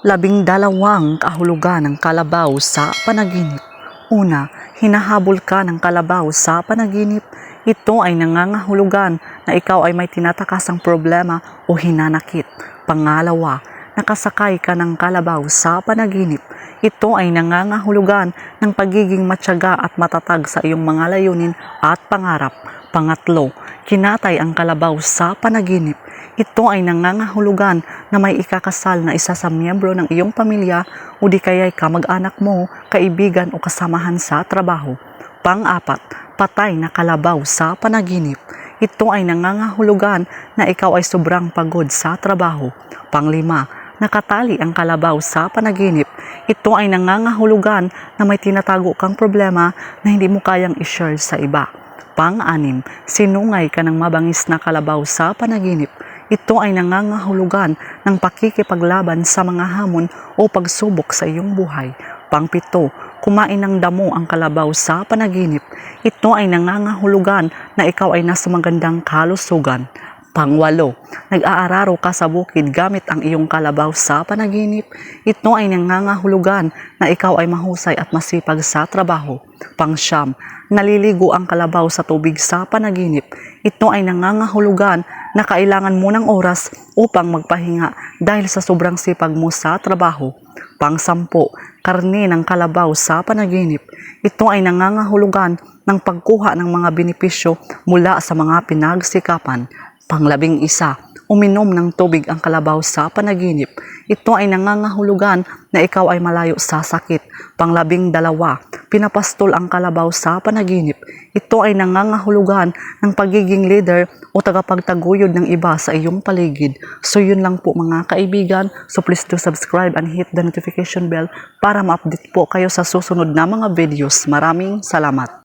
12 kahulugan ng kalabaw sa panaginip. Una, hinahabol ka ng kalabaw sa panaginip. Ito ay nangangahulugan na ikaw ay may tinatakasang problema o hinanakit. Pangalawa, nakasakay ka ng kalabaw sa panaginip. Ito ay nangangahulugan ng pagiging matyaga at matatag sa iyong mga layunin at pangarap. Pangatlo, kinatay ang kalabaw sa panaginip. Ito ay nangangahulugan na may ikakasal na isa sa miyembro ng iyong pamilya o di kaya'y kamag-anak mo, kaibigan o kasamahan sa trabaho. Pang-apat, patay na kalabaw sa panaginip. Ito ay nangangahulugan na ikaw ay sobrang pagod sa trabaho. Pang-lima, nakatali ang kalabaw sa panaginip. Ito ay nangangahulugan na may tinatago kang problema na hindi mo kayang i-share sa iba. Pang-anim, sinungay ka ng mabangis na kalabaw sa panaginip. Ito ay nangangahulugan ng pakikipaglaban sa mga hamon o pagsubok sa iyong buhay. Pang-pito, kumain ng damo ang kalabaw sa panaginip. Ito ay nangangahulugan na ikaw ay nasa magandang kalusugan. Pang-walo, nag-aararo ka sa bukid gamit ang iyong kalabaw sa panaginip. Ito ay nangangahulugan na ikaw ay mahusay at masipag sa trabaho. Pang-siyam, naliligo ang kalabaw sa tubig sa panaginip. Ito ay nangangahulugan na kailangan mo ng oras upang magpahinga dahil sa sobrang sipag mo sa trabaho. Pang-sampu, karne ng kalabaw sa panaginip. Ito ay nangangahulugan ng pagkuha ng mga benepisyo mula sa mga pinagsikapan. Pang-11, uminom ng tubig ang kalabaw sa panaginip. Ito ay nangangahulugan na ikaw ay malayo sa sakit. Pang-12, pinapastol ang kalabaw sa panaginip. Ito ay nangangahulugan ng pagiging leader o tagapagtaguyod ng iba sa iyong paligid. So yun lang po mga kaibigan. So please do subscribe and hit the notification bell para ma-update po kayo sa susunod na mga videos. Maraming salamat.